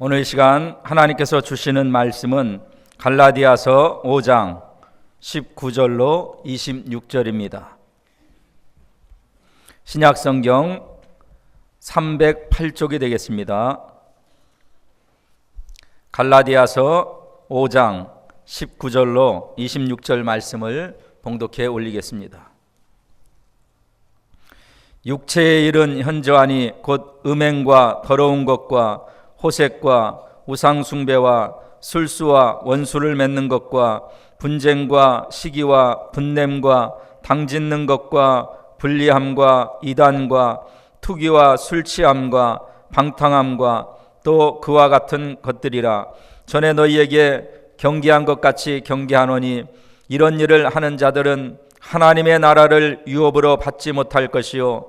오늘 이 시간 하나님께서 주시는 말씀은 갈라디아서 5장 19절로 26절입니다. 신약성경 308쪽이 되겠습니다. 갈라디아서 5장 19절로 26절 말씀을 봉독해 올리겠습니다. 육체의 일은 현저하니 곧 음행과 더러운 것과 호색과 우상숭배와 술수와 원수를 맺는 것과 분쟁과 시기와 분냄과 당짓는 것과 불리함과 이단과 투기와 술취함과 방탕함과 또 그와 같은 것들이라. 전에 너희에게 경계한 것 같이 경계하노니 이런 일을 하는 자들은 하나님의 나라를 유업으로 받지 못할 것이요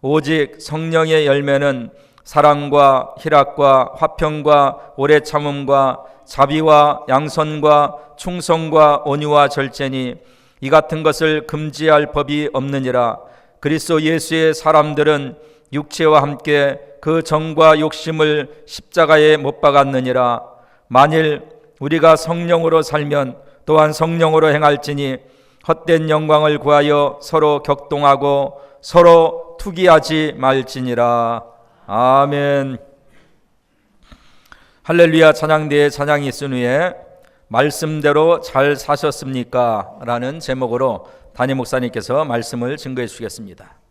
오직 성령의 열매는 사랑과 희락과 화평과 오래 참음과 자비와 양선과 충성과 온유와 절제니 이 같은 것을 금지할 법이 없느니라. 그리스도 예수의 사람들은 육체와 함께 그 정과 욕심을 십자가에 못 박았느니라. 만일 우리가 성령으로 살면 또한 성령으로 행할지니 헛된 영광을 구하여 서로 격동하고 서로 투기하지 말지니라. 아멘. 할렐루야. 찬양대에 찬양이 있은 후에 말씀대로 잘 사셨습니까? 라는 제목으로 담임 목사님께서 말씀을 증거해 주시겠습니다.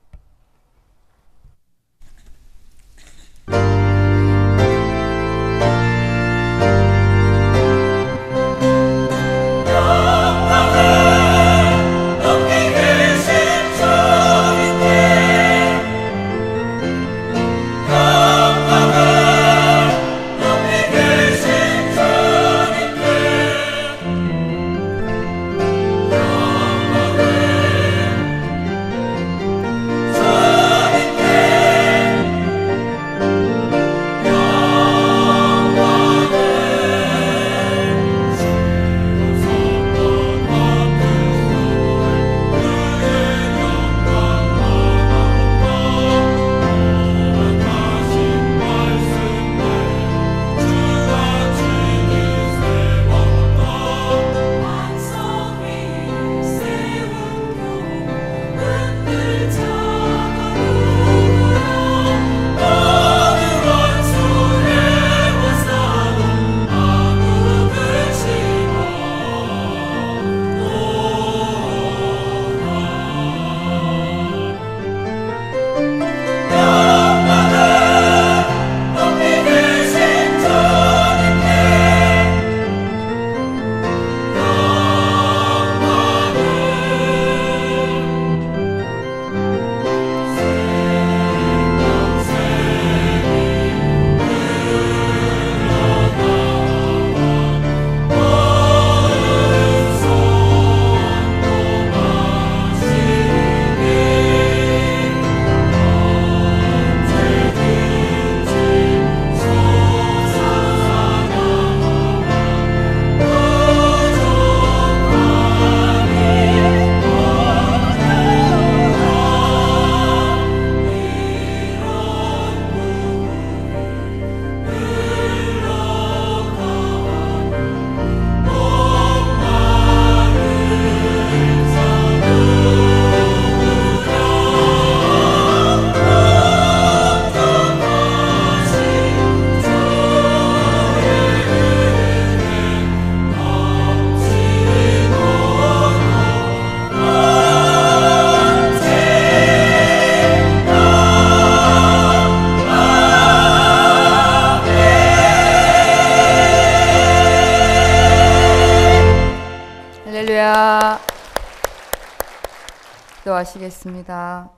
기도하시겠습니다.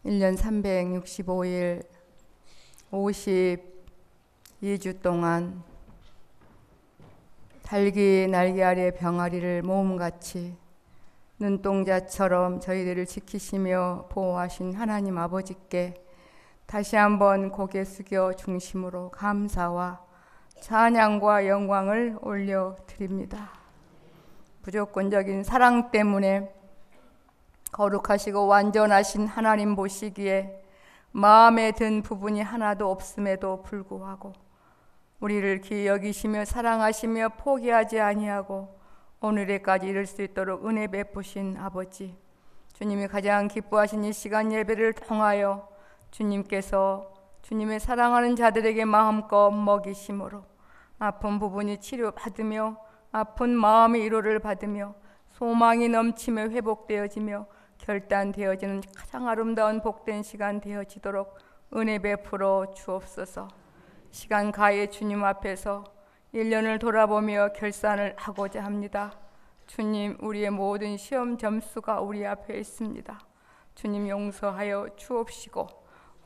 1년 365일 52주 동안 달기 날개 아래 병아리를 모음같이 눈동자처럼 저희들을 지키시며 보호하신 하나님 아버지께 다시 한번 고개 숙여 중심으로 감사와 찬양과 영광을 올려드립니다. 무조건적인 사랑 때문에 거룩하시고 완전하신 하나님 보시기에 마음에 든 부분이 하나도 없음에도 불구하고 우리를 귀히 여기시며 사랑하시며 포기하지 아니하고 오늘에까지 이룰 수 있도록 은혜 베푸신 아버지, 주님이 가장 기뻐하신 이 시간 예배를 통하여 주님께서 주님의 사랑하는 자들에게 마음껏 먹이심으로 아픈 부분이 치료받으며 아픈 마음의 위로를 받으며 소망이 넘치며 회복되어지며 결단되어지는 가장 아름다운 복된 시간 되어지도록 은혜 베풀어 주옵소서. 시간 가해 주님 앞에서 1년을 돌아보며 결산을 하고자 합니다. 주님, 우리의 모든 시험 점수가 우리 앞에 있습니다. 주님 용서하여 주옵시고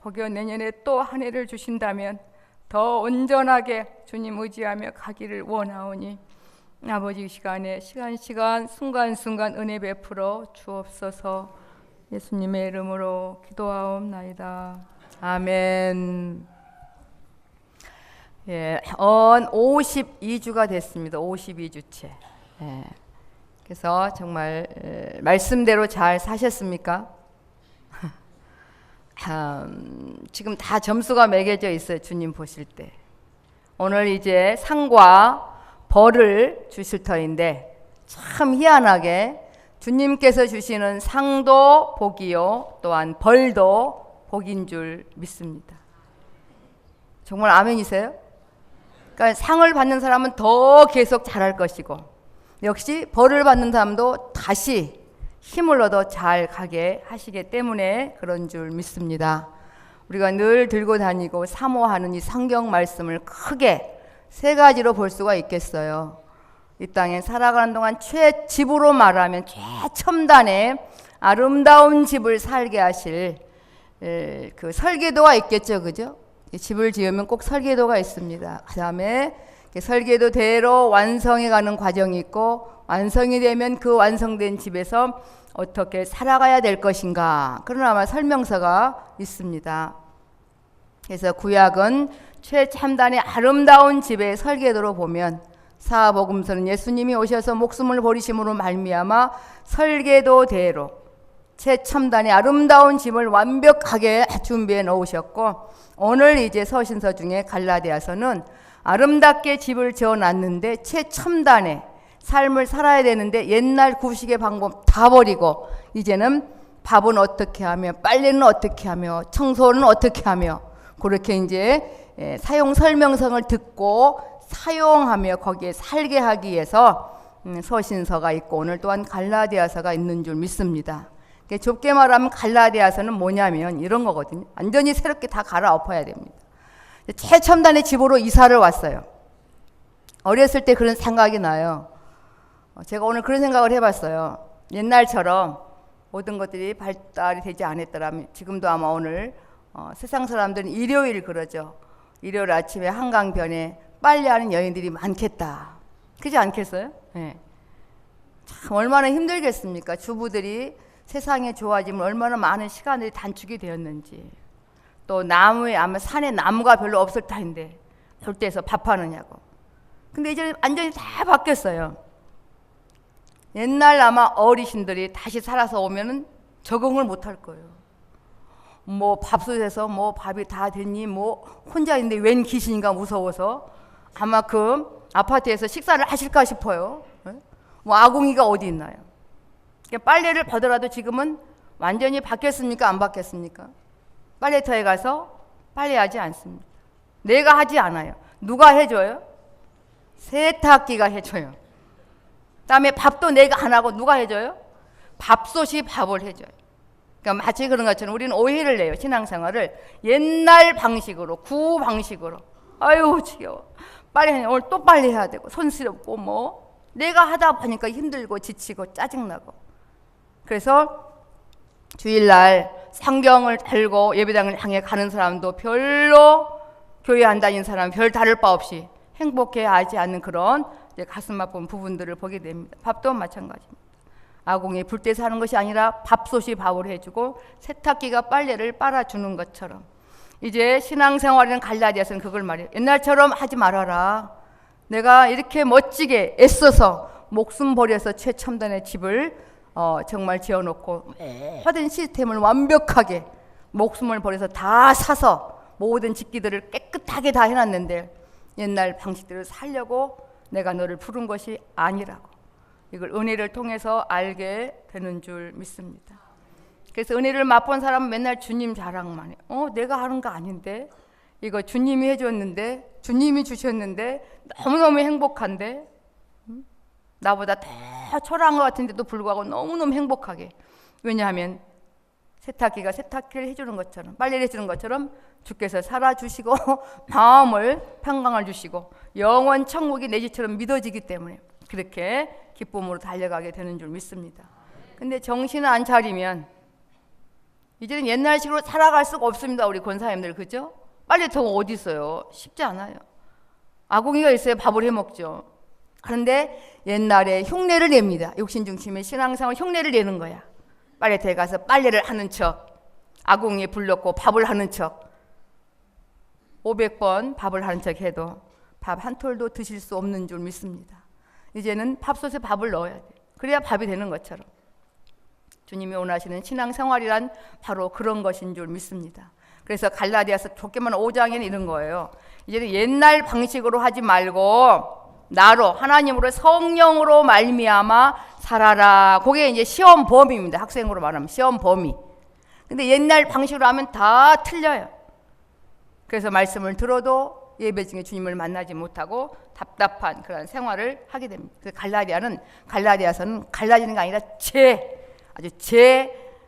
혹여 내년에 또 한 해를 주신다면 더 온전하게 주님 의지하며 가기를 원하오니 아버지 이 시간에 시간 순간순간 은혜 베풀어 주옵소서. 예수님의 이름으로 기도하옵나이다. 아멘. 예, 52주가 됐습니다. 52주째. 예. 그래서 정말 말씀대로 잘 사셨습니까? 지금 다 점수가 매겨져 있어요. 주님 보실 때. 오늘 이제 상과 벌을 주실 터인데 참 희한하게 주님께서 주시는 상도 복이요 또한 벌도 복인 줄 믿습니다. 정말 아멘이세요? 그러니까 상을 받는 사람은 더 계속 잘할 것이고 역시 벌을 받는 사람도 다시 힘을 얻어 잘 가게 하시기 때문에 그런 줄 믿습니다. 우리가 늘 들고 다니고 사모하는 이 성경 말씀을 크게 세 가지로 볼 수가 있겠어요. 이 땅에 살아가는 동안 최집으로 말하면 최첨단의 아름다운 집을 살게 하실 그 설계도가 있겠죠, 그죠? 집을 지으면 꼭 설계도가 있습니다. 그 다음에 설계도대로 완성해가는 과정이 있고 완성이 되면 그 완성된 집에서 어떻게 살아가야 될 것인가 그런 아마 설명서가 있습니다. 그래서 구약은 최첨단의 아름다운 집의 설계도로 보면 사복음서는 예수님이 오셔서 목숨을 버리심으로 말미암아 설계도대로 최첨단의 아름다운 집을 완벽하게 준비해 놓으셨고 오늘 이제 서신서 중에 갈라디아서는 아름답게 집을 지어놨는데 최첨단의 삶을 살아야 되는데 옛날 구식의 방법 다 버리고 이제는 밥은 어떻게 하며 빨래는 어떻게 하며 청소는 어떻게 하며 그렇게 이제 사용 설명서를 듣고 사용하며 거기에 살게 하기 위해서 서신서가 있고 오늘 또한 갈라디아서가 있는 줄 믿습니다. 좁게 말하면 갈라디아서는 뭐냐면 이런 거거든요. 완전히 새롭게 다 갈아엎어야 됩니다. 최첨단의 집으로 이사를 왔어요. 어렸을 때 그런 생각이 나요. 제가 오늘 그런 생각을 해봤어요. 옛날처럼 모든 것들이 발달이 되지 않았더라면 지금도 아마 오늘 세상 사람들은 일요일 그러죠. 일요일 아침에 한강변에 빨래하는 여인들이 많겠다. 그렇지 않겠어요? 네. 참 얼마나 힘들겠습니까? 주부들이 세상에 좋아지면 얼마나 많은 시간들이 단축이 되었는지. 또 나무에 아마 산에 나무가 별로 없을 텐데 절대에서 밥하느냐고. 근데 이제 완전히 다 바뀌었어요. 옛날 아마 어르신들이 다시 살아서 오면은 적응을 못할 거예요. 뭐 밥솥에서 뭐 밥이 다 됐니 뭐 혼자 있는데 웬 귀신인가 무서워서 아마 그 아파트에서 식사를 하실까 싶어요. 뭐 아궁이가 어디 있나요? 빨래를 받으라도 지금은 완전히 바뀌었습니까? 안 바뀌었습니까? 빨래터에 가서 빨래하지 않습니다. 내가 하지 않아요. 누가 해줘요? 세탁기가 해줘요. 그다음에 밥도 내가 안 하고 누가 해줘요? 밥솥이 밥을 해줘요. 그러니까 마치 그런 것처럼 우리는 오해를 내요. 신앙생활을 옛날 방식으로 구 방식으로 아유 지겨워. 빨래 오늘 또 빨래해야 되고 손스럽고 뭐 내가 하다 보니까 힘들고 지치고 짜증나고 그래서 주일날 성경을 들고 예배당을 향해 가는 사람도 별로 교회 안 다니는 사람 별 다를 바 없이 행복해하지 않는 그런 가슴 아픈 부분들을 보게 됩니다. 밥도 마찬가지입니다. 아궁이 불 때 사는 것이 아니라 밥솥이 밥을 해주고 세탁기가 빨래를 빨아주는 것처럼 이제 신앙생활에는 갈라디아서는 그걸 말해요. 옛날처럼 하지 말아라. 내가 이렇게 멋지게 애써서 목숨 버려서 최첨단의 집을 정말 지어놓고 모든 시스템을 완벽하게 목숨을 버려서 다 사서 모든 직기들을 깨끗하게 다 해놨는데 옛날 방식대로 살려고 내가 너를 부른 것이 아니라고, 이걸 은혜를 통해서 알게 되는 줄 믿습니다. 그래서 은혜를 맛본 사람은 맨날 주님 자랑만 해. 내가 하는 거 아닌데, 이거 주님이 해줬는데, 주님이 주셨는데 너무너무 행복한데, 나보다 더 초라한 것 같은데도 불구하고 너무너무 행복하게. 왜냐하면 세탁기가 세탁기를 해주는 것처럼, 빨래를 해주는 것처럼 주께서 살아주시고 마음을 평강을 주시고 영원 천국이 내 집처럼 믿어지기 때문에 그렇게 기쁨으로 달려가게 되는 줄 믿습니다. 근데 정신을 안 차리면 이제는 옛날식으로 살아갈 수가 없습니다. 우리 권사님들, 그죠? 빨래통은 어디 있어요? 쉽지 않아요. 아궁이가 있어야 밥을 해먹죠. 그런데 옛날에 흉내를 냅니다. 욕심 중심의 신앙생활 흉내를 내는 거야. 빨래터에 가서 빨래를 하는 척, 아궁이에 불 넣고 밥을 하는 척, 500번 밥을 하는 척 해도 밥 한 톨도 드실 수 없는 줄 믿습니다. 이제는 밥솥에 밥을 넣어야 돼. 그래야 밥이 되는 것처럼 주님이 원하시는 신앙생활이란 바로 그런 것인 줄 믿습니다. 그래서 갈라디아서 좋게만 5장에는 이런 거예요. 이제는 옛날 방식으로 하지 말고 나로, 하나님으로, 성령으로 말미암아 살아라. 그게 이제 시험 범위입니다. 학생으로 말하면 시험 범위. 근데 옛날 방식으로 하면 다 틀려요. 그래서 말씀을 들어도 예배 중에 주님을 만나지 못하고 답답한 그런 생활을 하게 됩니다. 그래서 갈라디아서는 갈라지는 게 아니라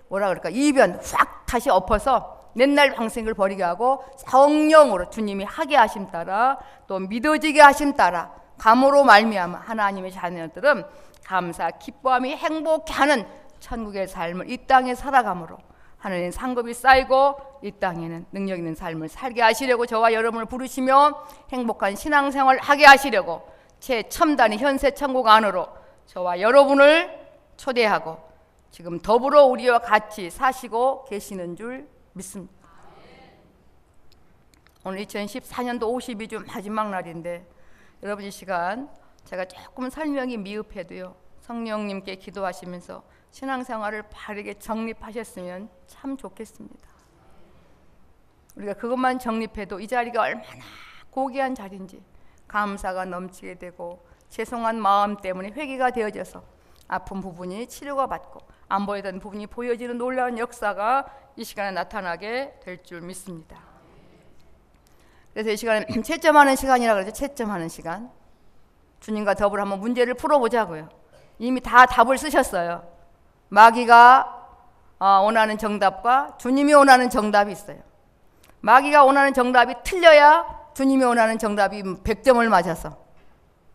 뭐라 그럴까, 이변 확 다시 엎어서 옛날 방식을 버리게 하고 성령으로 주님이 하게 하심 따라 또 믿어지게 하심 따라 감으로 말미암아 하나님의 자녀들은 감사, 기뻐함이 행복해하는 천국의 삶을 이 땅에 살아감으로 하나님 상급이 쌓이고 이 땅에는 능력 있는 삶을 살게 하시려고 저와 여러분을 부르시며 행복한 신앙생활을 하게 하시려고 최첨단의 현세 천국 안으로 저와 여러분을 초대하고 지금 더불어 우리와 같이 사시고 계시는 줄 믿습니다. 오늘 2014년도 52주 마지막 날인데 여러분 이 시간 제가 조금 설명이 미흡해도요, 성령님께 기도하시면서 신앙생활을 바르게 정립하셨으면 참 좋겠습니다. 우리가 그것만 정립해도 이 자리가 얼마나 고귀한 자리인지 감사가 넘치게 되고 죄송한 마음 때문에 회개가 되어져서 아픈 부분이 치료가 받고 안 보이던 부분이 보여지는 놀라운 역사가 이 시간에 나타나게 될 줄 믿습니다. 그래서 이 시간에 채점하는 시간이라 그러죠. 채점하는 시간. 주님과 더불어 한번 문제를 풀어보자고요. 이미 다 답을 쓰셨어요. 마귀가 원하는 정답과 주님이 원하는 정답이 있어요. 마귀가 원하는 정답이 틀려야 주님이 원하는 정답이 100점을 맞아서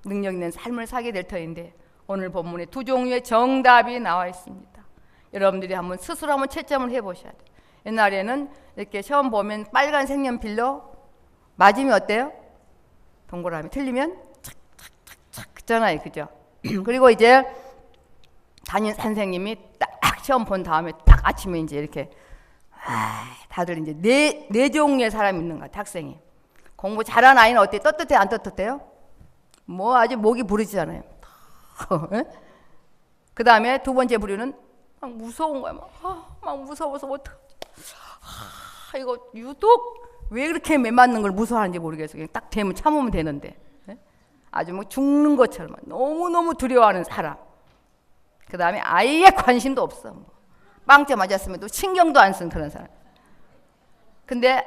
능력 있는 삶을 살게 될 터인데 오늘 본문에 두 종류의 정답이 나와 있습니다. 여러분들이 한번 스스로 한번 채점을 해보셔야 돼요. 옛날에는 이렇게 시험 보면 빨간 색연필로 맞으면 어때요? 동그라미. 틀리면 착착착착 그잖아요, 그죠? 그리고 이제 담임 선생님이 딱 시험 본 다음에 딱 아침에 이제 이렇게 다들 이제 네 종류의 사람이 있는 것 같아요. 학생이 공부 잘하는 아이는 어때요? 떳떳해요? 안 떳떳해요? 뭐 아주 목이 부르지잖아요. 그 다음에 두 번째 부류는 막 무서운 거야. 막 무서워서 어떡하지? 이거 유독 왜 그렇게 매 맞는 걸 무서워하는지 모르겠어요. 그냥 딱 되면 참으면 되는데 아주 뭐 죽는 것처럼 너무너무 두려워하는 사람. 그 다음에 아예 관심도 없어. 뭐. 빵째 맞았으면 또 신경도 안 쓴 그런 사람. 근데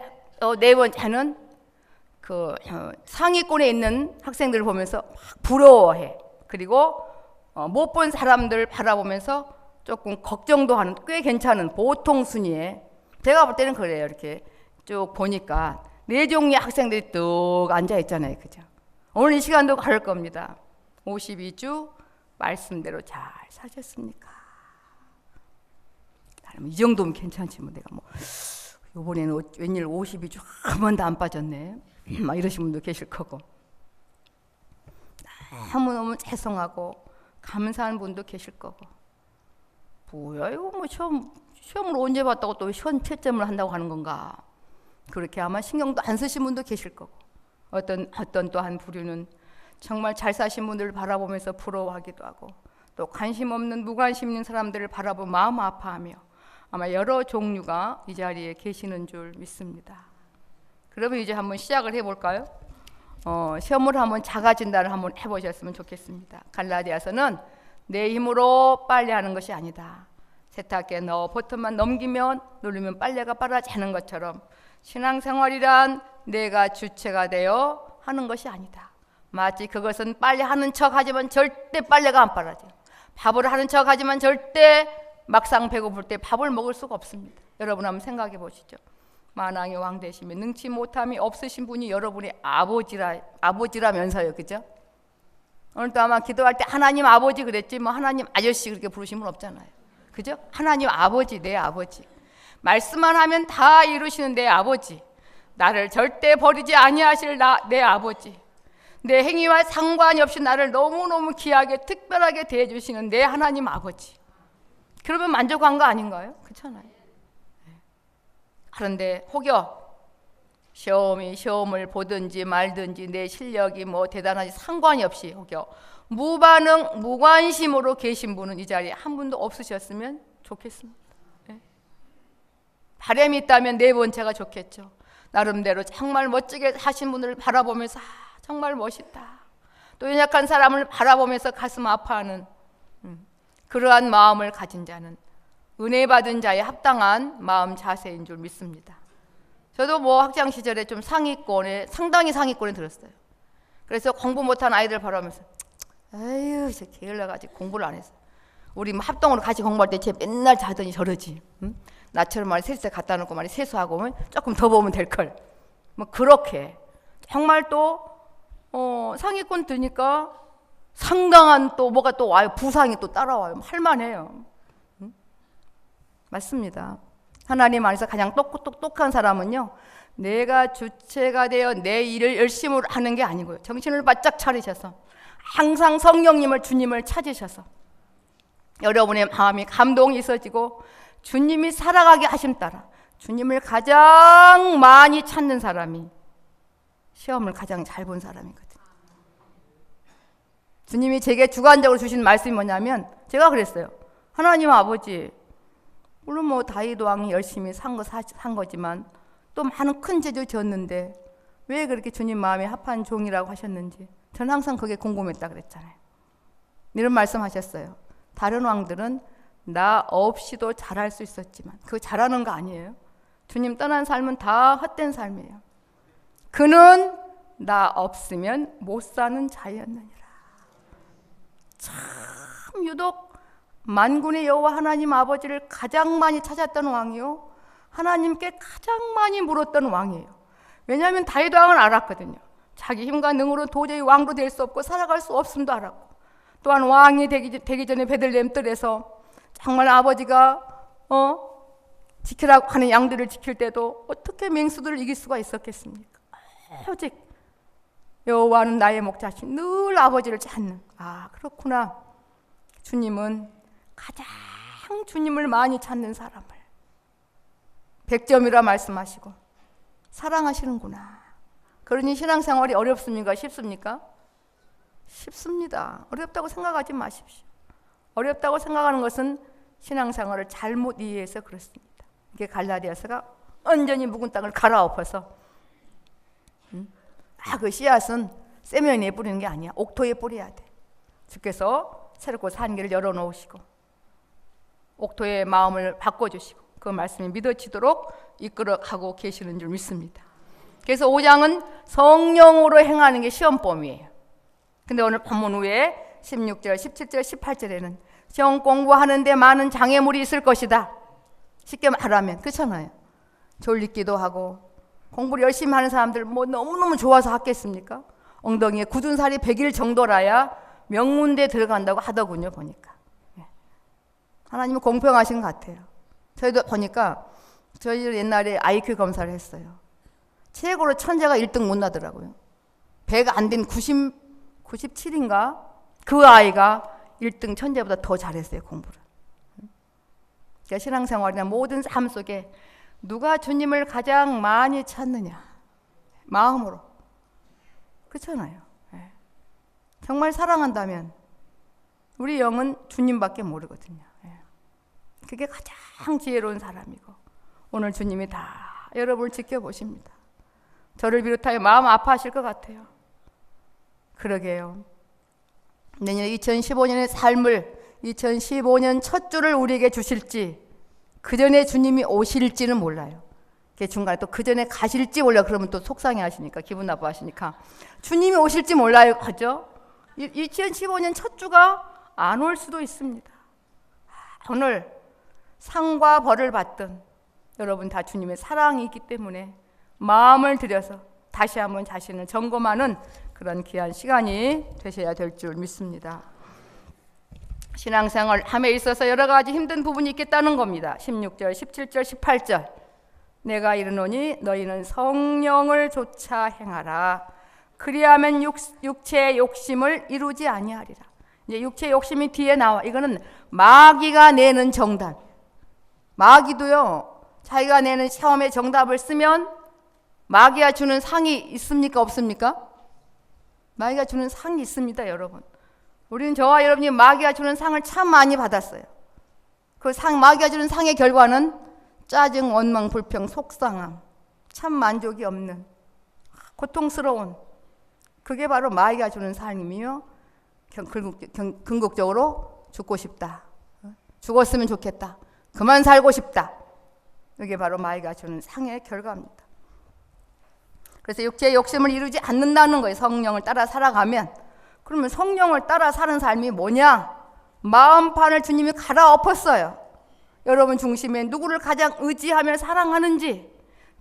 네 번째는 그 상위권에 있는 학생들을 보면서 막 부러워해. 그리고 못 본 사람들 바라보면서 조금 걱정도 하는 꽤 괜찮은 보통 순위에, 제가 볼 때는 그래요. 이렇게 쭉 보니까 네 종류의 학생들이 뚝 앉아 있잖아요, 그죠? 오늘 이 시간도 그럴 겁니다. 52주 말씀대로 잘 사셨습니까? 이 정도면 괜찮지 뭐. 내가 뭐 이번에는 웬일 52주 한 번도 안 빠졌네 막 이러신 분도 계실 거고, 너무너무 죄송하고 감사한 분도 계실 거고, 뭐야 이거 뭐 시험을 언제 봤다고 또 시험 채점을 한다고 하는 건가, 그렇게 아마 신경도 안 쓰신 분도 계실 거고, 어떤 또 한 부류는 정말 잘 사신 분들을 바라보면서 부러워하기도 하고, 또 관심 없는 무관심 있는 사람들을 바라보며 마음 아파하며 아마 여러 종류가 이 자리에 계시는 줄 믿습니다. 그러면 이제 한번 시작을 해볼까요? 시험을 한번 자가 진단을 한번 해보셨으면 좋겠습니다. 갈라디아서는 내 힘으로 빨래하는 것이 아니다. 세탁기에 넣어 버튼만 넘기면 누르면 빨래가 빨아지는 것처럼 신앙생활이란 내가 주체가 되어 하는 것이 아니다. 마치 그것은 빨래하는 척 하지만 절대 빨래가 안 빨아져요. 밥을 하는 척 하지만 절대 막상 배고플 때 밥을 먹을 수가 없습니다. 여러분 한번 생각해 보시죠. 만왕의 왕 되시며 능치 못함이 없으신 분이 여러분의 아버지라면서요. 그죠? 오늘도 아마 기도할 때 하나님 아버지 그랬지 뭐 하나님 아저씨 그렇게 부르신 분 없잖아요. 그죠? 하나님 아버지, 내 아버지. 말씀만 하면 다 이루시는 내 아버지. 나를 절대 버리지 아니하실 내 아버지. 내 행위와 상관이 없이 나를 너무너무 귀하게 특별하게 대해주시는 내 하나님 아버지. 그러면 만족한 거 아닌가요? 그렇잖아요. 그런데 혹여 시험을 보든지 말든지 내 실력이 뭐 대단하지 상관이 없이 혹여 무반응 무관심으로 계신 분은 이 자리에 한 분도 없으셨으면 좋겠습니다. 바람이 있다면 네 번째가 좋겠죠. 나름대로 정말 멋지게 하신 분을 바라보면서 정말 멋있다. 또 연약한 사람을 바라보면서 가슴 아파하는 그러한 마음을 가진 자는 은혜 받은 자의 합당한 마음 자세인 줄 믿습니다. 저도 뭐 학창 시절에 좀 상당히 상위권에 들었어요. 그래서 공부 못한 아이들 바라보면서 아유 저 게을러가지고 공부를 안 했어. 우리 뭐 합동으로 같이 공부할 때 쟤 맨날 자더니 저러지. 나처럼 말이 세수대 갖다 놓고 말이 세수하고 조금 더 보면 될 걸. 뭐 그렇게 정말 또 상위권 드니까 상당한 또 뭐가 또 와요. 부상이 또 따라와요. 할만해요. 맞습니다. 하나님 안에서 가장 똑똑한 사람은요, 내가 주체가 되어 내 일을 열심히 하는 게 아니고요, 정신을 바짝 차리셔서 항상 성령님을 주님을 찾으셔서 여러분의 마음이 감동이 있어지고 주님이 살아가게 하심 따라 주님을 가장 많이 찾는 사람이 시험을 가장 잘 본 사람이거든요. 주님이 제게 주관적으로 주신 말씀이 뭐냐면, 제가 그랬어요. 하나님 아버지, 물론 뭐 다윗 왕이 열심히 산 거지만 또 많은 큰 죄를 지었는데 왜 그렇게 주님 마음에 합한 종이라고 하셨는지 저는 항상 그게 궁금했다 그랬잖아요. 이런 말씀하셨어요. 다른 왕들은 나 없이도 잘할 수 있었지만 그거 잘하는 거 아니에요. 주님 떠난 삶은 다 헛된 삶이에요. 그는 나 없으면 못 사는 자였느니라. 참 유독 만군의 여호와 하나님 아버지를 가장 많이 찾았던 왕이요, 하나님께 가장 많이 물었던 왕이에요. 왜냐하면 다윗 왕은 알았거든요. 자기 힘과 능으로 도저히 왕도 될 수 없고 살아갈 수 없음도 알았고, 또한 왕이 되기 전에 베들레헴 뜰에서 정말 아버지가 지키라고 하는 양들을 지킬 때도 어떻게 맹수들을 이길 수가 있었겠습니까? 오직 여호와는 나의 목자신, 늘 아버지를 찾는. 아, 그렇구나. 주님은 가장 주님을 많이 찾는 사람을 100점이라 말씀하시고 사랑하시는구나. 그러니 신앙생활이 어렵습니까? 쉽습니까? 쉽습니다. 어렵다고 생각하지 마십시오. 어렵다고 생각하는 것은 신앙생활을 잘못 이해해서 그렇습니다. 이게 갈라디아서가 온전히 묵은 땅을 갈아엎어서 그 씨앗은 세면에 뿌리는 게 아니야. 옥토에 뿌려야 돼. 주께서 새롭고 산 길을 열어놓으시고 옥토의 마음을 바꿔주시고 그 말씀이 믿어지도록 이끌어가고 계시는 줄 믿습니다. 그래서 5장은 성령으로 행하는 게 시험범위예요. 근데 오늘 본문 후에 16절, 17절, 18절에는 시험 공부하는데 많은 장애물이 있을 것이다. 쉽게 말하면 그렇잖아요. 졸리기도 하고 공부를 열심히 하는 사람들 뭐 너무너무 좋아서 하겠습니까? 엉덩이에 굳은 살이 100일 정도라야 명문대에 들어간다고 하더군요. 보니까 하나님은 공평하신 것 같아요. 저희도 보니까 저희 옛날에 IQ 검사를 했어요. 최고로 천재가 1등 못 나더라고요. 100 안 된 97인가 그 아이가 1등 천재보다 더 잘했어요. 공부를. 그러니까 신앙생활이나 모든 삶 속에 누가 주님을 가장 많이 찾느냐, 마음으로. 그렇잖아요. 정말 사랑한다면 우리 영은 주님밖에 모르거든요. 그게 가장 지혜로운 사람이고 오늘 주님이 다 여러분을 지켜보십니다. 저를 비롯하여 마음 아파하실 것 같아요. 그러게요. 내년 2015년의 삶을 2015년 첫 주를 우리에게 주실지 그 전에 주님이 오실지는 몰라요. 중간에 또 그 전에 가실지 몰라 그러면 또 속상해 하시니까 기분 나빠하시니까 주님이 오실지 몰라요. 그죠? 2015년 첫 주가 안 올 수도 있습니다. 오늘 상과 벌을 받든 여러분 다 주님의 사랑이 있기 때문에 마음을 들여서 다시 한번 자신을 점검하는 그런 귀한 시간이 되셔야 될 줄 믿습니다. 신앙생활 함에 있어서 여러 가지 힘든 부분이 있겠다는 겁니다. 16절, 17절, 18절 내가 이르노니 너희는 성령을 좇아 행하라. 그리하면 육체의 욕심을 이루지 아니하리라. 이제 육체의 욕심이 뒤에 나와. 이거는 마귀가 내는 정답. 마귀도요, 자기가 내는 시험의 정답을 쓰면 마귀가 주는 상이 있습니까? 없습니까? 마귀가 주는 상이 있습니다, 여러분. 우리는 저와 여러분이 마귀가 주는 상을 참 많이 받았어요. 그 마귀가 주는 상의 결과는 짜증, 원망, 불평, 속상함, 참 만족이 없는 고통스러운 그게 바로 마귀가 주는 상이며 궁극적으로 죽고 싶다. 죽었으면 좋겠다. 그만 살고 싶다. 이게 바로 마귀가 주는 상의 결과입니다. 그래서 육체의 욕심을 이루지 않는다는 거예요. 성령을 따라 살아가면. 그러면 성령을 따라 사는 삶이 뭐냐? 마음판을 주님이 갈아엎었어요. 여러분 중심에 누구를 가장 의지하며 사랑하는지,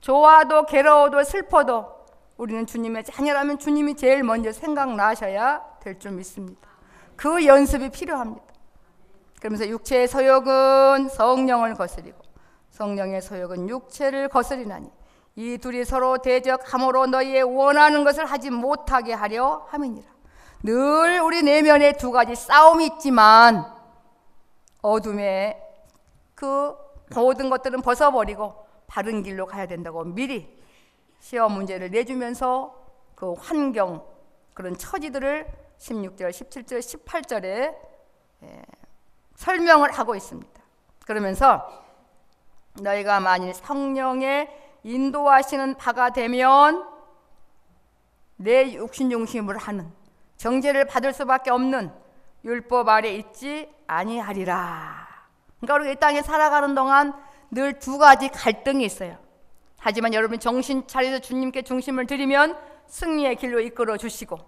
좋아도 괴로워도 슬퍼도 우리는 주님의 자녀라면 주님이 제일 먼저 생각나셔야 될 줄 믿습니다. 그 연습이 필요합니다. 그러면서 육체의 소욕은 성령을 거스리고 성령의 소욕은 육체를 거스리나니 이 둘이 서로 대적함으로 너희의 원하는 것을 하지 못하게 하려 함이니라. 늘 우리 내면에 두 가지 싸움이 있지만 어둠의 그 모든 것들은 벗어버리고 바른 길로 가야 된다고 미리 시험 문제를 내주면서 그 환경 그런 처지들을 16절, 17절, 18절에 설명을 하고 있습니다. 그러면서 너희가 만일 성령의 인도하시는 바가 되면 내 육신 중심으로 하는 정죄를 받을 수밖에 없는 율법 아래 있지 아니하리라. 그러니까 우리가 이 땅에 살아가는 동안 늘 두 가지 갈등이 있어요. 하지만 여러분이 정신 차려서 주님께 중심을 드리면 승리의 길로 이끌어 주시고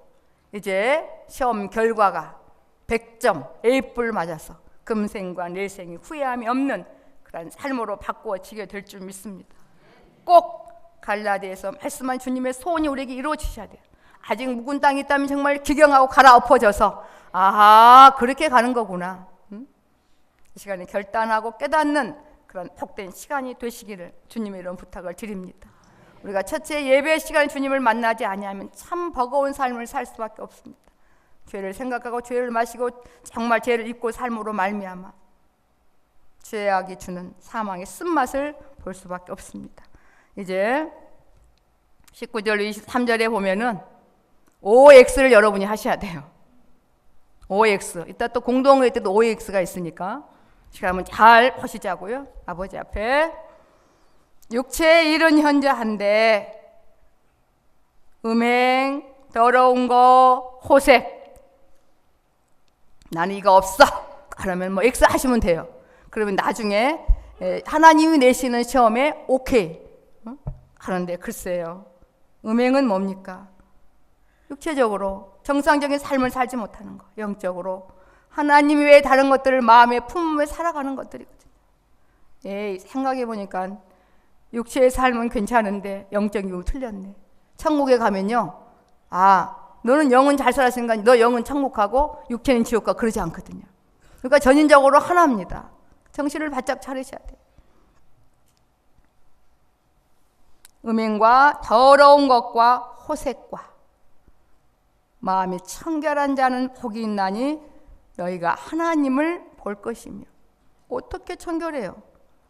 이제 시험 결과가 100점 A뿔 맞아서 금생과 내생이 후회함이 없는 그런 삶으로 바꾸어지게 될 줄 믿습니다. 꼭 갈라디아에서 말씀한 주님의 소원이 우리에게 이루어지셔야 돼요. 아직 묵은 땅이 있다면 정말 기경하고 갈아엎어져서 아하 그렇게 가는 거구나. 이 시간에 결단하고 깨닫는 그런 복된 시간이 되시기를 주님의 이런 부탁을 드립니다. 우리가 첫째 예배 시간에 주님을 만나지 아니하면 참 버거운 삶을 살 수밖에 없습니다. 죄를 생각하고 죄를 마시고 정말 죄를 잊고 삶으로 말미암아 죄악이 주는 사망의 쓴맛을 볼 수밖에 없습니다. 이제 19절 23절에 보면은 OX를 여러분이 하셔야 돼요. OX. 이따 또 공동회 때도 OX가 있으니까 시간 한번 잘 보시자고요. 아버지 앞에 육체의 일은 현재 한데 음행, 더러운 거, 호색 나는 이거 없어. 그러면 뭐 X 하시면 돼요. 그러면 나중에 하나님이 내시는 시험에 오케이. 그런데 글쎄요. 음행은 뭡니까? 육체적으로 정상적인 삶을 살지 못하는 거. 영적으로 하나님 외에 다른 것들을 마음에 품으며 살아가는 것들이거든요. 생각해 보니까 육체의 삶은 괜찮은데 영적인 건 틀렸네. 천국에 가면요. 너는 영은 잘 살았으니까 너 영은 천국 가고 육체는 지옥 가. 그러지 않거든요. 그러니까 전인적으로 하나입니다. 정신을 바짝 차리셔야 돼요. 음행과 더러운 것과 호색과 마음이 청결한 자는 복이 있나니 너희가 하나님을 볼 것이며. 어떻게 청결해요?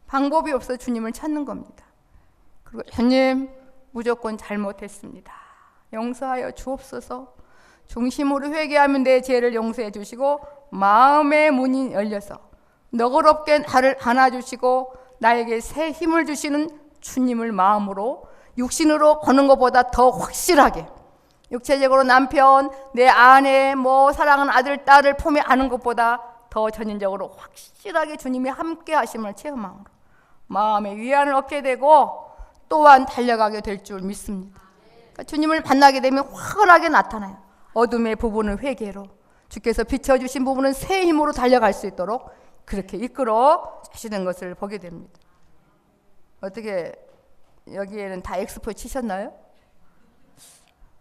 방법이 없어 주님을 찾는 겁니다. 그리고 주님 무조건 잘못했습니다. 용서하여 주옵소서. 중심으로 회개하면 내 죄를 용서해 주시고 마음의 문이 열려서 너그럽게 나를 안아주시고 나에게 새 힘을 주시는 주님을 마음으로 육신으로 보는 것보다 더 확실하게, 육체적으로 남편, 내 아내, 사랑하는 아들, 딸을 품에 안은 것보다 더 전인적으로 확실하게 주님이 함께 하심을 체험함으로 마음의 위안을 얻게 되고 또한 달려가게 될 줄 믿습니다. 그러니까 주님을 만나게 되면 환하게 나타나요. 어둠의 부분은 회개로, 주께서 비춰주신 부분은 새 힘으로 달려갈 수 있도록 그렇게 이끌어 주시는 것을 보게 됩니다. 어떻게 여기에는 다 엑스포 치셨나요?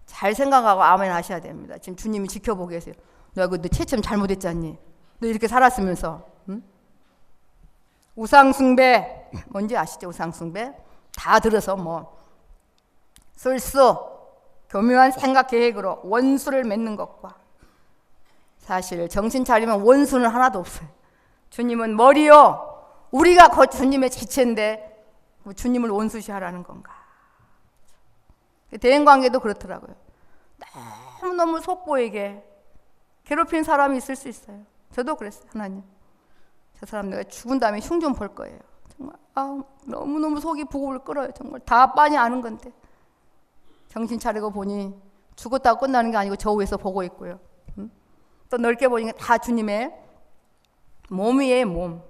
잘 생각하고 아멘 하셔야 됩니다. 지금 주님이 지켜보고 계세요. 너 채점 잘못했지 않니? 너 이렇게 살았으면서. 응? 우상숭배 뭔지 아시죠? 우상숭배 다 들어서 술수, 교묘한 생각 계획으로 원수를 맺는 것과, 사실 정신 차리면 원수는 하나도 없어요. 주님은 머리요, 우리가 곧 주님의 지체인데 주님을 원수시하라는 건가? 대인관계도 그렇더라고요. 너무너무 속보이게 괴롭힌 사람이 있을 수 있어요. 저도 그랬어요. 하나님, 저 사람 내가 죽은 다음에 흉 좀 볼 거예요. 정말 너무너무 속이 부글부글 끓어요. 정말 다 빤히 아는 건데 정신 차리고 보니 죽었다고 끝나는 게 아니고 저 위에서 보고 있고요. 또 넓게 보니까 다 주님의 몸이에요. 몸.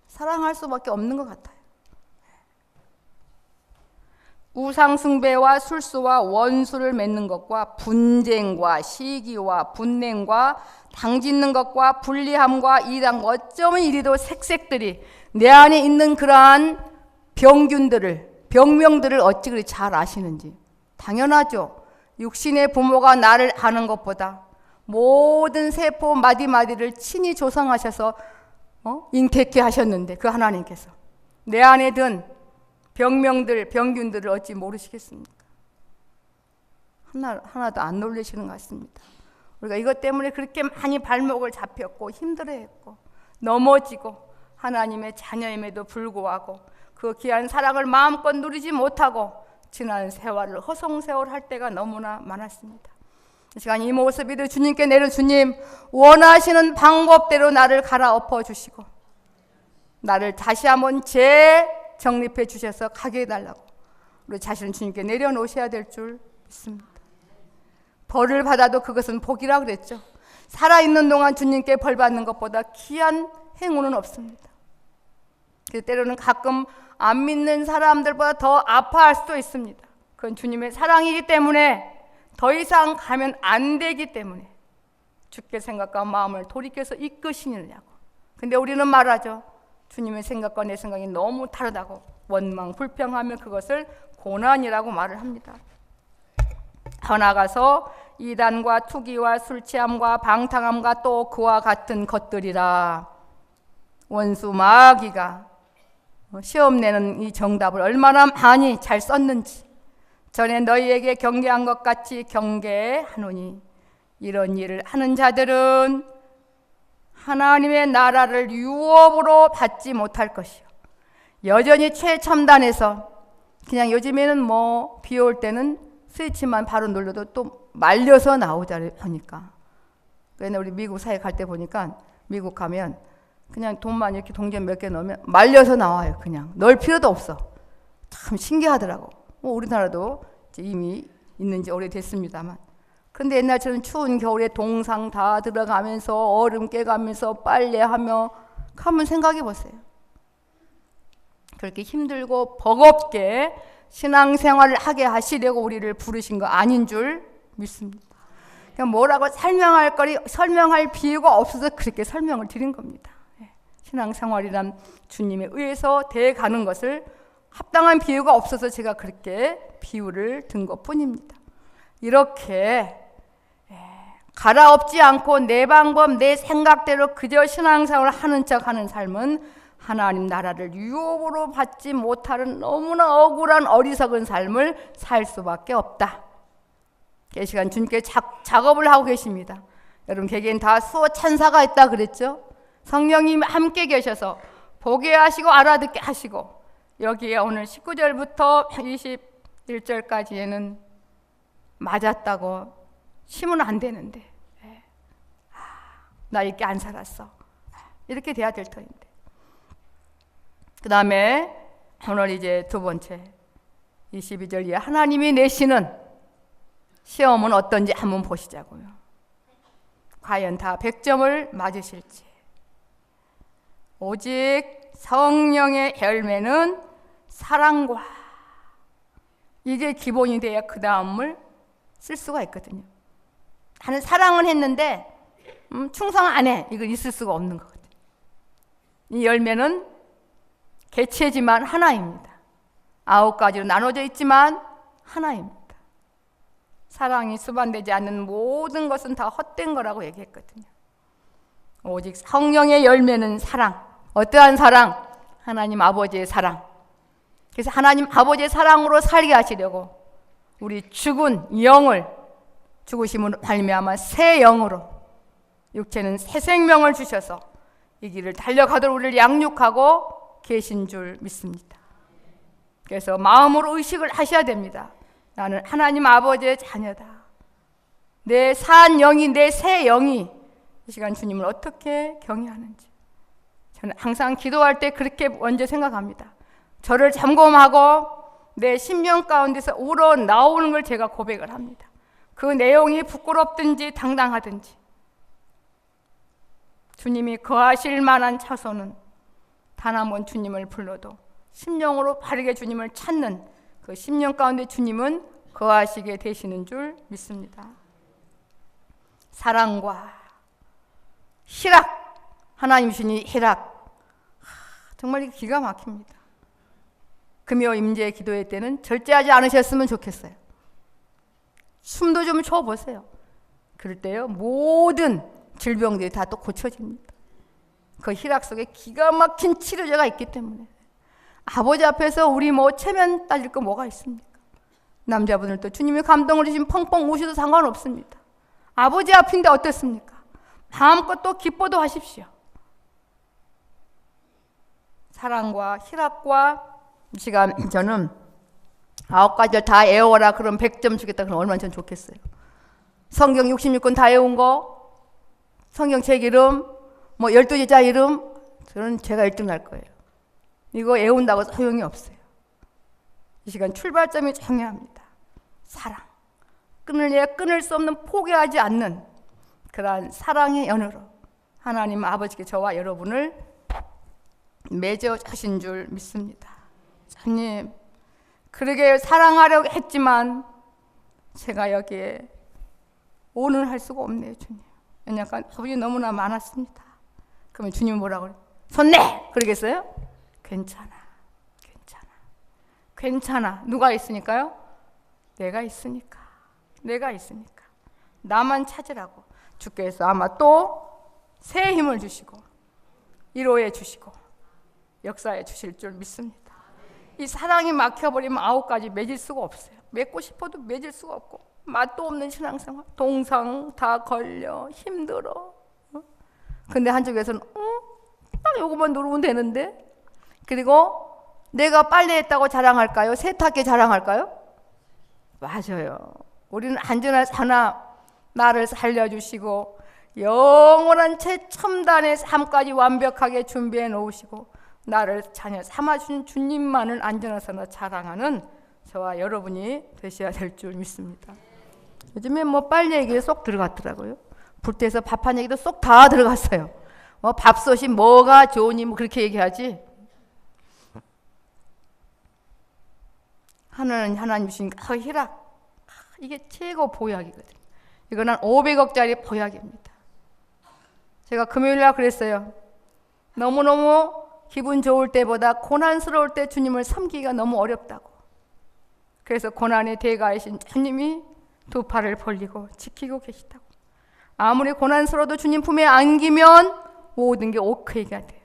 사랑할 수밖에 없는 것 같아요. 우상숭배와 술수와 원수를 맺는 것과 분쟁과 시기와 분냉과 당짓는 것과 불리함과 이당과 어쩌면 이리도 색색들이 내 안에 있는 그러한 병명들을 어찌 그리 잘 아시는지. 당연하죠. 육신의 부모가 나를 아는 것보다 모든 세포 마디마디를 친히 조성하셔서 인격케 하셨는데 그 하나님께서 내 안에 든 병균들을 어찌 모르시겠습니까? 하나도 안 놀라시는 것 같습니다. 우리가 이것 때문에 그렇게 많이 발목을 잡혔고 힘들어했고 넘어지고 하나님의 자녀임에도 불구하고 그 귀한 사랑을 마음껏 누리지 못하고 지난 세월을 허송세월할 때가 너무나 많았습니다. 이 시간 이 모습이도 주님께 내려 주님 원하시는 방법대로 나를 갈아엎어 주시고 나를 다시 한번 재정립해 주셔서 가게 해달라고 우리 자신을 주님께 내려놓으셔야 될 줄 믿습니다. 벌을 받아도 그것은 복이라 그랬죠. 살아있는 동안 주님께 벌 받는 것보다 귀한 행운은 없습니다. 때로는 가끔 안 믿는 사람들보다 더 아파할 수도 있습니다. 그건 주님의 사랑이기 때문에 더 이상 가면 안 되기 때문에 주께 생각과 마음을 돌이켜서 이끄시느냐고. 근데 우리는 말하죠. 주님의 생각과 내 생각이 너무 다르다고 원망 불평하며 그것을 고난이라고 말을 합니다. 더 나아가서 이단과 투기와 술취함과 방탕함과 또 그와 같은 것들이라. 원수 마귀가 시험 내는 이 정답을 얼마나 많이 잘 썼는지 전에 너희에게 경계한 것 같이 경계하노니 이런 일을 하는 자들은 하나님의 나라를 유업으로 받지 못할 것이요 여전히 최첨단에서 그냥 요즘에는 비 올 때는 스위치만 바로 눌러도 또 말려서 나오자 하니까. 그런데 우리 미국 사회 갈 때 보니까 미국 가면 그냥 돈만 이렇게 동전 몇 개 넣으면 말려서 나와요. 그냥 넣을 필요도 없어. 참 신기하더라고. 우리나라도 이미 있는지 오래됐습니다만. 그런데 옛날처럼 추운 겨울에 동상 다 들어가면서 얼음 깨가면서 빨래하며 한번 생각해 보세요. 그렇게 힘들고 버겁게 신앙생활을 하게 하시려고 우리를 부르신 거 아닌 줄 믿습니다. 그냥 뭐라고 설명할 비유가 없어서 그렇게 설명을 드린 겁니다. 신앙생활이란 주님에 의해서 돼가는 것을 합당한 비유가 없어서 제가 그렇게 비유를 든 것뿐입니다. 이렇게 갈아엎지 않고 내 방법, 내 생각대로 그저 신앙생활을 하는 척하는 삶은 하나님 나라를 유업으로 받지 못하는 너무나 억울한 어리석은 삶을 살 수밖에 없다. 이 시간 주님께 작업을 하고 계십니다. 여러분 개개인 다 수호 찬사가 있다 그랬죠? 성령님이 함께 계셔서 보게 하시고 알아듣게 하시고 여기에 오늘 19절부터 21절까지에는 맞았다고 쉬면 안 되는데 나 이렇게 안 살았어. 이렇게 돼야 될 터인데 그 다음에 오늘 이제 두 번째 22절 이하 하나님이 내시는 시험은 어떤지 한번 보시자고요. 과연 다 100점을 맞으실지. 오직 성령의 열매는 사랑과, 이게 기본이 돼야 그 다음을 쓸 수가 있거든요. 나는 사랑은 했는데 충성 안 해, 이거 있을 수가 없는 거거든요. 이 열매는 개체지만 하나입니다. 9가지로 나눠져 있지만 하나입니다. 사랑이 수반되지 않는 모든 것은 다 헛된 거라고 얘기했거든요. 오직 성령의 열매는 사랑. 어떠한 사랑? 하나님 아버지의 사랑. 그래서 하나님 아버지의 사랑으로 살게 하시려고 우리 죽은 영을 죽으심으로 말미암아 새 영으로, 육체는 새 생명을 주셔서 이 길을 달려가도록 우리를 양육하고 계신 줄 믿습니다. 그래서 마음으로 의식을 하셔야 됩니다. 나는 하나님 아버지의 자녀다. 내 산 영이, 내 새 영이 이 시간 주님을 어떻게 경외하는지. 저는 항상 기도할 때 그렇게 먼저 생각합니다. 저를 점검하고 내 심령 가운데서 우러나오는 걸 제가 고백을 합니다. 그 내용이 부끄럽든지 당당하든지 주님이 거하실 만한 처소는 단 한 번 주님을 불러도 심령으로 바르게 주님을 찾는 그 심령 가운데 주님은 거하시게 되시는 줄 믿습니다. 사랑과 희락, 하나님 주신 희락, 정말 이게 기가 막힙니다. 금요 임재 기도회 때는 절제하지 않으셨으면 좋겠어요. 숨도 좀 쉬어보세요. 그럴 때요 모든 질병들이 다 또 고쳐집니다. 그 희락 속에 기가 막힌 치료제가 있기 때문에. 아버지 앞에서 우리 뭐 체면 따질 거 뭐가 있습니까? 남자분들도 주님이 감동을 주시면 펑펑 우셔도 상관없습니다. 아버지 앞인데 어떻습니까? 마음껏 또 기뻐도 하십시오. 사랑과 희락과, 이 시간 저는 9가지를 다 외워라 그럼 100점 주겠다 그럼 얼마나 전 좋겠어요. 성경 66권 다 외운 거, 성경책 이름, 뭐 12제자 이름, 저는 제가 1등 날 거예요. 이거 외운다고 소용이 없어요. 이 시간 출발점이 중요합니다. 사랑, 끊을 수 없는, 포기하지 않는 그러한 사랑의 연으로 하나님 아버지께 저와 여러분을 맺어 주신 줄 믿습니다. 주님, 그러게 사랑하려고 했지만 제가 여기에 오늘 할 수가 없네요, 주님. 왜냐하면 법이 너무나 많았습니다. 그러면 주님 뭐라고 그래요? 손 내! 그러겠어요? 괜찮아. 괜찮아. 누가 있으니까요? 내가 있으니까. 나만 찾으라고. 주께서 아마 또 새 힘을 주시고 위로해 주시고 역사해 주실 줄 믿습니다. 이 사랑이 막혀버리면 9가지 맺을 수가 없어요. 맺고 싶어도 맺을 수가 없고 맛도 없는 신앙생활. 동상 다 걸려 힘들어. 근데 한쪽에서는 딱 요것만 누르면 되는데. 그리고 내가 빨래했다고 자랑할까요? 세탁기 자랑할까요? 맞아요. 우리는 안전한 사나 나를 살려주시고 영원한 최첨단의 삶까지 완벽하게 준비해 놓으시고 나를 자녀 삼아준 주님만을 안전한 사나 자랑하는 저와 여러분이 되셔야 될 줄 믿습니다. 요즘에 뭐 빨래 얘기에 쏙 들어갔더라고요. 불때에서 밥한 얘기도 쏙 다 들어갔어요. 밥솥이 뭐가 좋으니 뭐 그렇게 얘기하지. 하나님 주신 그 희락, 이게 최고 보약이거든요. 이건 한 500억짜리 보약입니다. 제가 금요일날 그랬어요. 너무너무 기분 좋을 때보다 고난스러울 때 주님을 섬기기가 너무 어렵다고. 그래서 고난의 대가이신 주님이 두 팔을 벌리고 지키고 계시다고. 아무리 고난스러워도 주님 품에 안기면 모든 게 오케이가 돼요.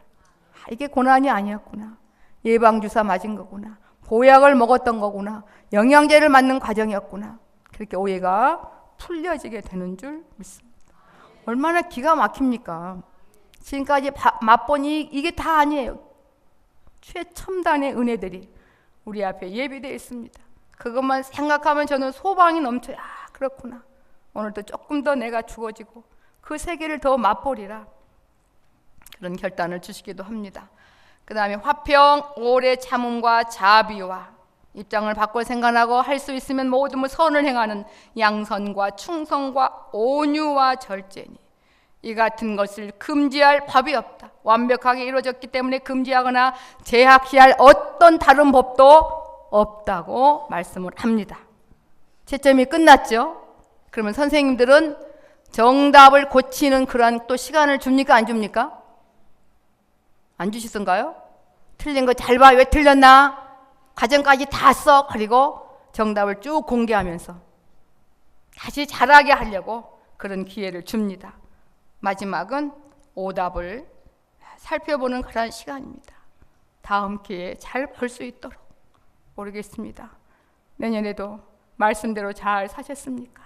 이게 고난이 아니었구나. 예방주사 맞은 거구나. 보약을 먹었던 거구나. 영양제를 맞는 과정이었구나. 그렇게 오해가 풀려지게 되는 줄 믿습니다. 얼마나 기가 막힙니까? 지금까지 맛보니 이게 다 아니에요. 최첨단의 은혜들이 우리 앞에 예비되어 있습니다. 그것만 생각하면 저는 소망이 넘쳐요. 그렇구나. 오늘도 조금 더 내가 죽어지고 그 세계를 더 맛보리라. 그런 결단을 주시기도 합니다. 그 다음에 화평, 오래 참음과 자비와 입장을 바꿔 생각하고 할 수 있으면 모든 선을 행하는 양선과 충성과 온유와 절제니 이 같은 것을 금지할 법이 없다. 완벽하게 이루어졌기 때문에 금지하거나 제약시할 어떤 다른 법도 없다고 말씀을 합니다. 채점이 끝났죠? 그러면 선생님들은 정답을 고치는 그러한 또 시간을 줍니까? 안 줍니까? 안 주시던가요? 틀린 거 잘 봐. 왜 틀렸나? 과정까지 다 써. 그리고 정답을 쭉 공개하면서 다시 잘하게 하려고 그런 기회를 줍니다. 마지막은 오답을 살펴보는 그런 시간입니다. 다음 기회에 잘 볼 수 있도록. 모르겠습니다. 내년에도 말씀대로 잘 사셨습니까?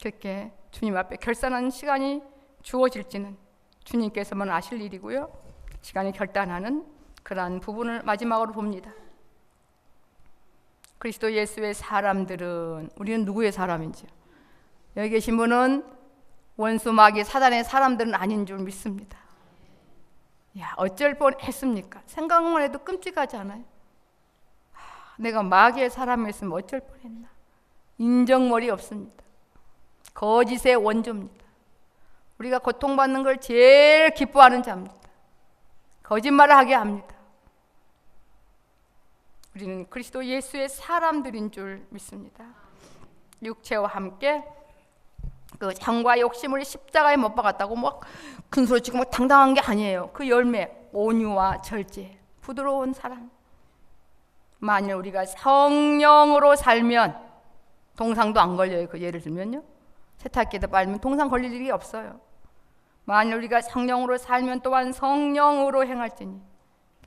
그렇게 주님 앞에 결산하는 시간이 주어질지는 주님께서만 아실 일이고요. 시간이 결단하는 그러한 부분을 마지막으로 봅니다. 그리스도 예수의 사람들은, 우리는 누구의 사람인지요? 여기 계신 분은 원수 마귀 사단의 사람들은 아닌 줄 믿습니다. 야, 어쩔 뻔했습니까? 생각만 해도 끔찍하지 않아요? 내가 마귀의 사람이었으면 어쩔 뻔했나? 인정머리 없습니다. 거짓의 원조입니다. 우리가 고통받는 걸 제일 기뻐하는 자입니다. 거짓말을 하게 합니다. 우리는 그리스도 예수의 사람들인 줄 믿습니다. 육체와 함께 그 정과 욕심을 십자가에 못 박았다고 막 큰 소리 치고 막 당당한 게 아니에요. 그 열매, 온유와 절제, 부드러운 사랑. 만일 우리가 성령으로 살면 동상도 안 걸려요. 그 예를 들면요, 세탁기에다 빨면 동상 걸릴 일이 없어요. 만일 우리가 성령으로 살면 또한 성령으로 행할지니,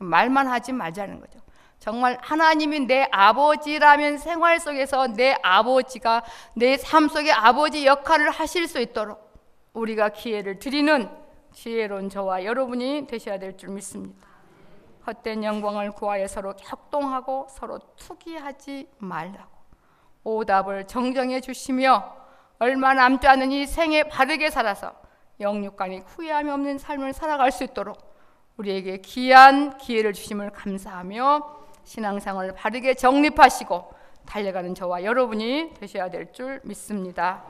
말만 하지 말자는 거죠. 정말 하나님이 내 아버지라면 생활 속에서 내 아버지가 내 삶 속에 아버지 역할을 하실 수 있도록 우리가 기회를 드리는 지혜로운 저와 여러분이 되셔야 될 줄 믿습니다. 헛된 영광을 구하여 서로 격동하고 서로 투기하지 말라고 오답을 정정해 주시며 얼마 남지 않은 이 생에 바르게 살아서 영육간에 후회함이 없는 삶을 살아갈 수 있도록 우리에게 귀한 기회를 주심을 감사하며 신앙생활을 바르게 정립하시고 달려가는 저와 여러분이 되셔야 될 줄 믿습니다.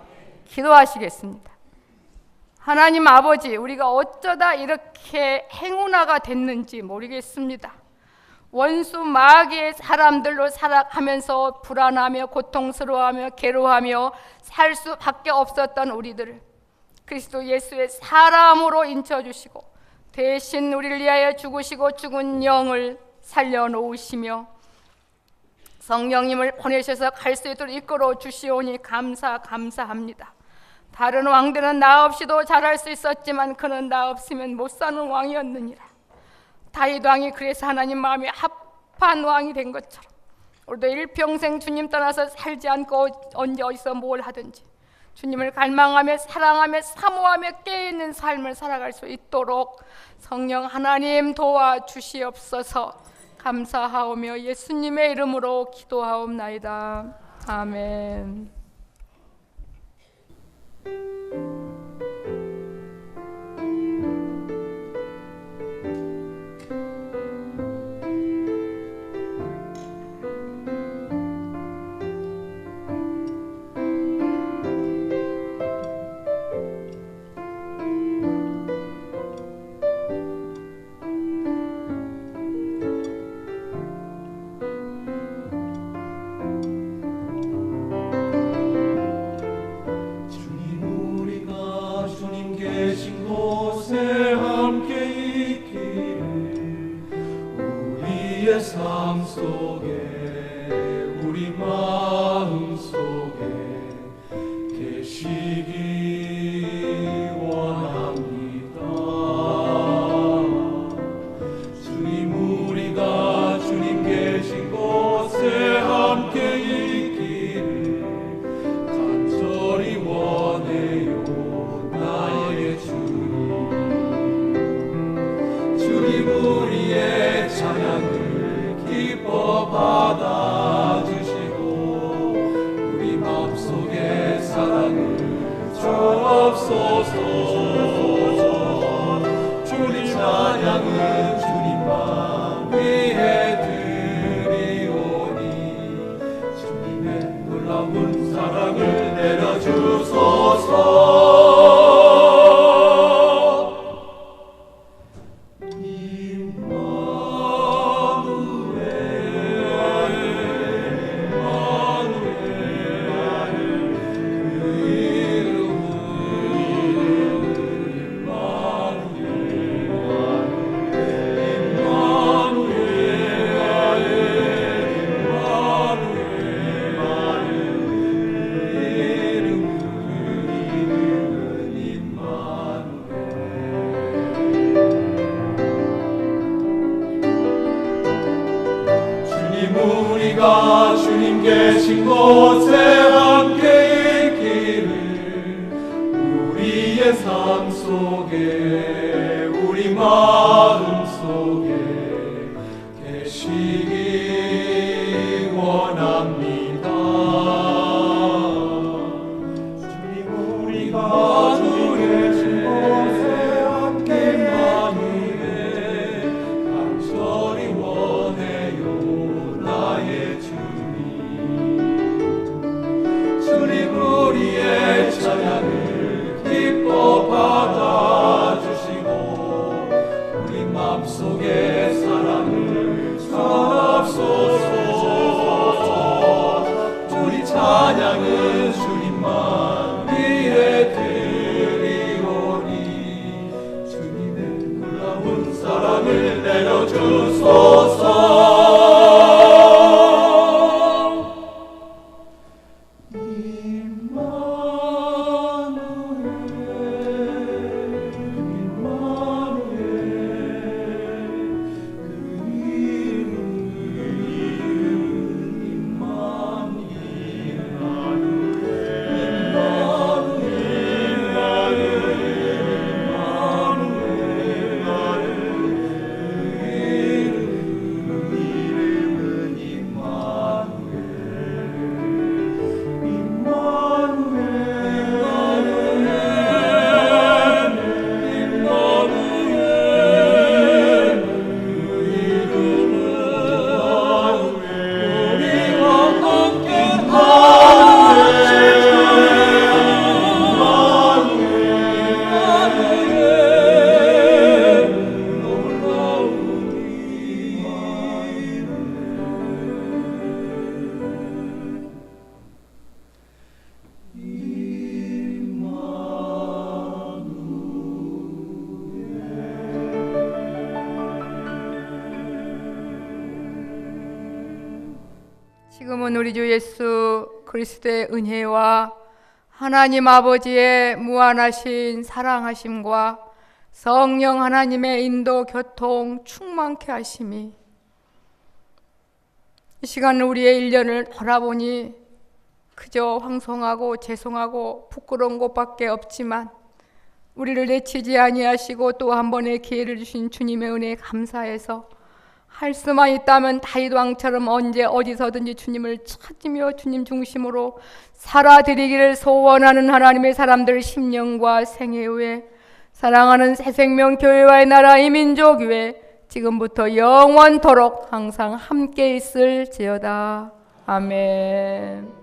기도하시겠습니다. 하나님 아버지, 우리가 어쩌다 이렇게 행운아가 됐는지 모르겠습니다. 원수 마귀의 사람들로 살아가면서 불안하며 고통스러워하며 괴로워하며 살 수밖에 없었던 우리들을 그리스도 예수의 사람으로 인쳐주시고 대신 우리를 위하여 죽으시고 죽은 영을 살려놓으시며 성령님을 보내셔서 갈 수 있도록 이끌어 주시오니 감사합니다. 다른 왕들은 나 없이도 잘할 수 있었지만 그는 나 없으면 못 사는 왕이었느니라. 다윗 왕이 그래서 하나님 마음에 합한 왕이 된 것처럼 우리도 일평생 주님 떠나서 살지 않고 언제 어디서 뭘 하든지 주님을 갈망하며 사랑하며 사모하며 깨어있는 삶을 살아갈 수 있도록 성령 하나님 도와주시옵소서. 감사하오며 예수님의 이름으로 기도하옵나이다. 아멘. 삶 속에 우리 마음 속에 계시기 원합니다. 주님, 우리가 주님 계신 곳에 함께 있기를 간절히 원해요. 나의 주님 우리의 찬양을 기뻐 받아주시고 우리 마음속에 사랑을 주옵소서. 주님 찬양은 주님만 우리가 주님 계신 곳에 함께 있기를 우리의 삶 속에 우리 마음 속에 계시기 원합니다. 주님 우리가 주님 계신 곳에 함께 있기를 간절히 원해요 나의 주님. 주님 우리의 찬양을 기뻐 받아주시고 우리 마음속에 사랑을 주옵소서. 우리 찬양은 주님만 위해 드리오니 주님의 놀라운 사랑을 내려주소서. 지금은 우리 주 예수 그리스도의 은혜와 하나님 아버지의 무한하신 사랑하심과 성령 하나님의 인도 교통 충만케 하심이 이 시간 우리의 일년을 돌아보니 그저 황송하고 죄송하고 부끄러운 것밖에 없지만 우리를 내치지 아니하시고 또 한 번의 기회를 주신 주님의 은혜에 감사해서 할 수만 있다면 다윗 왕처럼 언제 어디서든지 주님을 찾으며 주님 중심으로 살아드리기를 소원하는 하나님의 사람들 심령과 생애 후에 사랑하는 새생명교회와의 나라 이민족교회 지금부터 영원토록 항상 함께 있을지어다. 아멘.